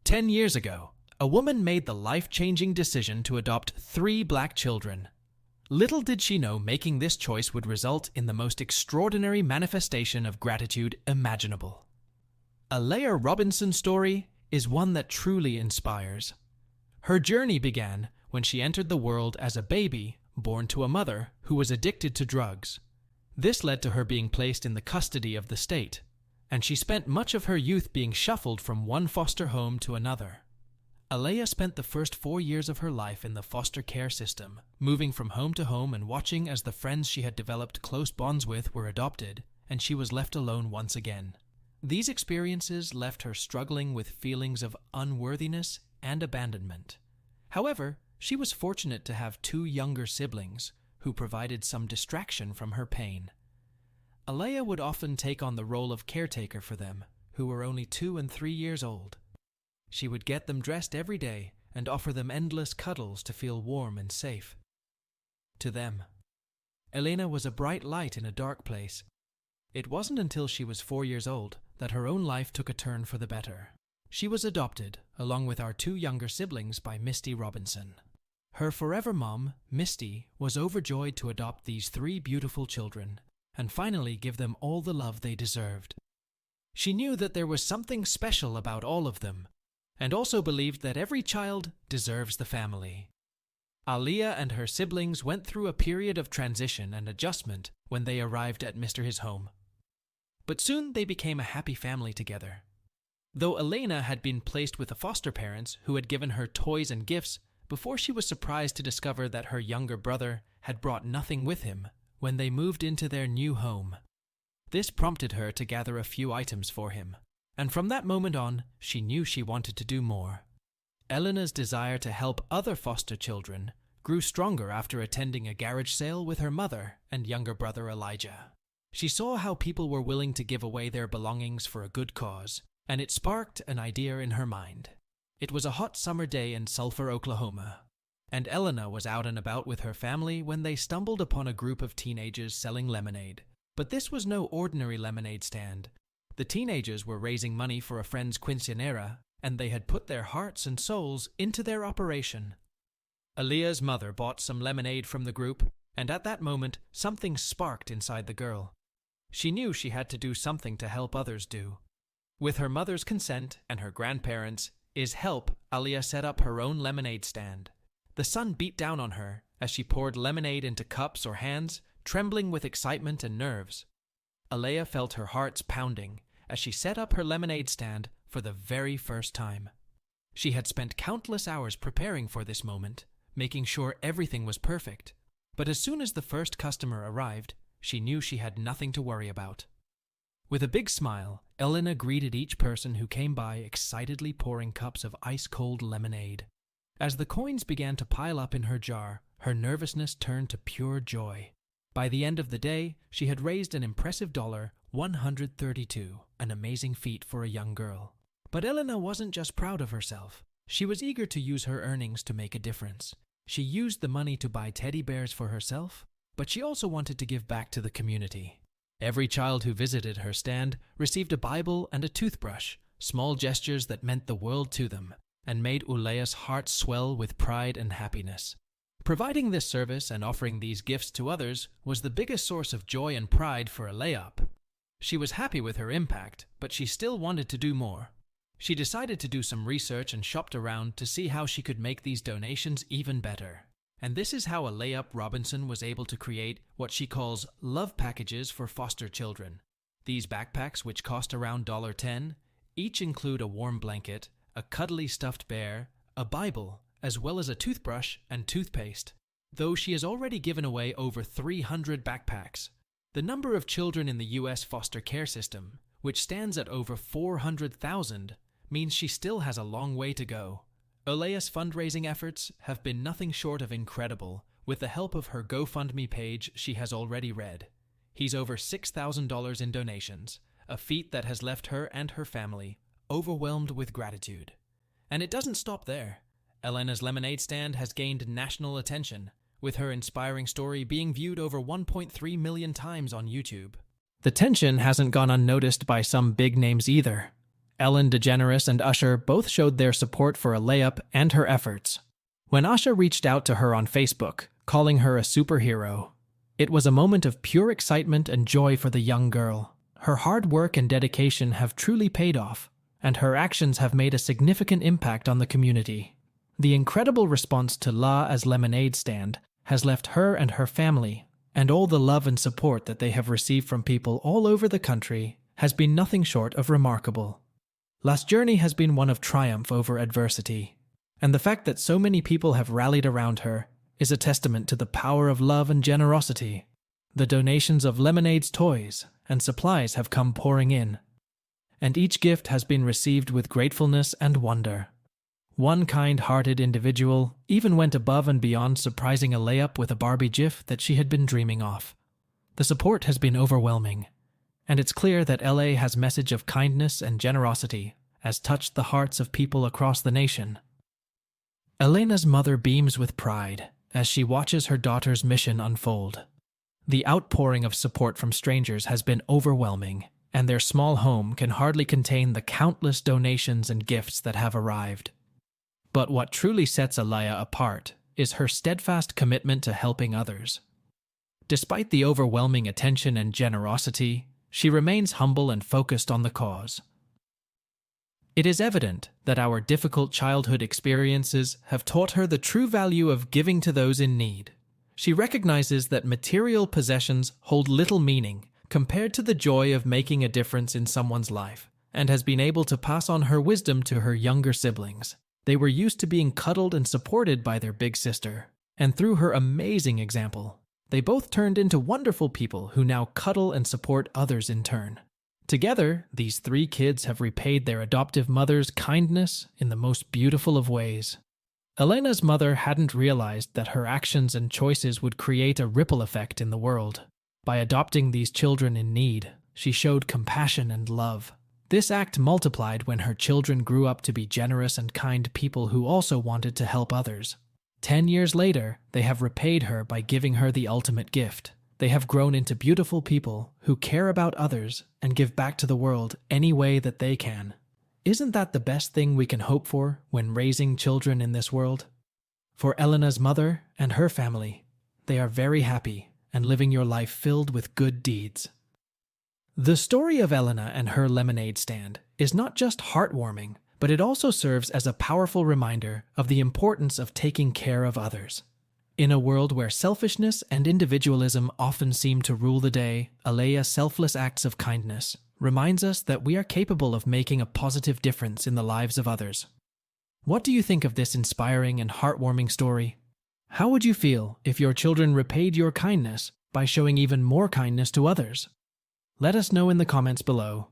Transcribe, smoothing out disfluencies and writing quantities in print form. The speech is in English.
10 years ago, a woman made the life-changing decision to adopt 3 black children. Little did she know making this choice would result in the most extraordinary manifestation of gratitude imaginable. Alea Robinson's story is one that truly inspires. Her journey began when she entered the world as a baby born to a mother who was addicted to drugs. This led to her being placed in the custody of the state, and she spent much of her youth being shuffled from one foster home to another. Alea spent the first 4 years of her life in the foster care system, moving from home to home and watching as the friends she had developed close bonds with were adopted, and she was left alone once again. These experiences left her struggling with feelings of unworthiness and abandonment. However, she was fortunate to have 2 younger siblings who provided some distraction from her pain. Alea would often take on the role of caretaker for them, who were only 2 and 3 years old. She would get them dressed every day and offer them endless cuddles to feel warm and safe. To them, Elena was a bright light in a dark place. It wasn't until she was 4 years old that her own life took a turn for the better. She was adopted, along with our 2 younger siblings, by Misty Robinson. Her forever mom, Misty, was overjoyed to adopt these 3 beautiful children and finally give them all the love they deserved. She knew that there was something special about all of them, and also believed that every child deserves the family. Alea and her siblings went through a period of transition and adjustment when they arrived at Mr.'s home. But soon they became a happy family together. Though Elena had been placed with the foster parents who had given her toys and gifts before she was surprised to discover that her younger brother had brought nothing with him when they moved into their new home. This prompted her to gather a few items for him, and from that moment on, she knew she wanted to do more. Elena's desire to help other foster children grew stronger after attending a garage sale with her mother and younger brother Elijah. She saw how people were willing to give away their belongings for a good cause, and it sparked an idea in her mind. It was a hot summer day in Sulphur, Oklahoma, and Elena was out and about with her family when they stumbled upon a group of teenagers selling lemonade. But this was no ordinary lemonade stand. The teenagers were raising money for a friend's quinceanera, and they had put their hearts and souls into their operation. Alea's mother bought some lemonade from the group, and at that moment, something sparked inside the girl. She knew she had to do something to help others do. With her mother's consent and her grandparents' help, Alea set up her own lemonade stand. The sun beat down on her as she poured lemonade into cups or hands, trembling with excitement and nerves. Alea felt her hearts pounding as she set up her lemonade stand for the very first time. She had spent countless hours preparing for this moment, making sure everything was perfect. But as soon as the first customer arrived, she knew she had nothing to worry about. With a big smile, Elena greeted each person who came by, excitedly pouring cups of ice-cold lemonade. As the coins began to pile up in her jar, her nervousness turned to pure joy. By the end of the day, she had raised an impressive $132, an amazing feat for a young girl. But Elena wasn't just proud of herself. She was eager to use her earnings to make a difference. She used the money to buy teddy bears for herself, but she also wanted to give back to the community. Every child who visited her stand received a Bible and a toothbrush, small gestures that meant the world to them, and made Alea's heart swell with pride and happiness. Providing this service and offering these gifts to others was the biggest source of joy and pride for Alea. She was happy with her impact, but she still wanted to do more. She decided to do some research and shopped around to see how she could make these donations even better. And this is how Alea Robinson was able to create what she calls love packages for foster children. These backpacks, which cost around $10, each include a warm blanket, a cuddly stuffed bear, a Bible, as well as a toothbrush and toothpaste. Though she has already given away over 300 backpacks, the number of children in the U.S. foster care system, which stands at over 400,000, means she still has a long way to go. Alea's fundraising efforts have been nothing short of incredible. With the help of her GoFundMe page, she has already read. He's over $6,000 in donations, a feat that has left her and her family overwhelmed with gratitude. And it doesn't stop there. Elena's lemonade stand has gained national attention, with her inspiring story being viewed over 1.3 million times on YouTube. The tension hasn't gone unnoticed by some big names either. Ellen DeGeneres and Usher both showed their support for Alea and her efforts. When Usher reached out to her on Facebook, calling her a superhero, it was a moment of pure excitement and joy for the young girl. Her hard work and dedication have truly paid off, and her actions have made a significant impact on the community. The incredible response to La as Lemonade Stand has left her and her family, and all the love and support that they have received from people all over the country, has been nothing short of remarkable. La's journey has been one of triumph over adversity, and the fact that so many people have rallied around her is a testament to the power of love and generosity. The donations of Lemonade's toys and supplies have come pouring in, and each gift has been received with gratefulness and wonder. One kind-hearted individual even went above and beyond, surprising Alea with a Barbie GIF that she had been dreaming of. The support has been overwhelming, and it's clear that LA has message of kindness and generosity has touched the hearts of people across the nation. Elena's mother beams with pride as she watches her daughter's mission unfold. The outpouring of support from strangers has been overwhelming, and their small home can hardly contain the countless donations and gifts that have arrived. But what truly sets Alea apart is her steadfast commitment to helping others. Despite the overwhelming attention and generosity, she remains humble and focused on the cause. It is evident that our difficult childhood experiences have taught her the true value of giving to those in need. She recognizes that material possessions hold little meaning compared to the joy of making a difference in someone's life, and has been able to pass on her wisdom to her younger siblings. They were used to being cuddled and supported by their big sister, and through her amazing example, they both turned into wonderful people who now cuddle and support others in turn. Together, these three kids have repaid their adoptive mother's kindness in the most beautiful of ways. Elena's mother hadn't realized that her actions and choices would create a ripple effect in the world. By adopting these children in need, she showed compassion and love. This act multiplied when her children grew up to be generous and kind people who also wanted to help others. 10 years later, they have repaid her by giving her the ultimate gift. They have grown into beautiful people who care about others and give back to the world any way that they can. Isn't that the best thing we can hope for when raising children in this world? For Elena's mother and her family, they are very happy and living your life filled with good deeds. The story of Elena and her lemonade stand is not just heartwarming, but it also serves as a powerful reminder of the importance of taking care of others. In a world where selfishness and individualism often seem to rule the day, Alea's selfless acts of kindness reminds us that we are capable of making a positive difference in the lives of others. What do you think of this inspiring and heartwarming story? How would you feel if your children repaid your kindness by showing even more kindness to others? Let us know in the comments below.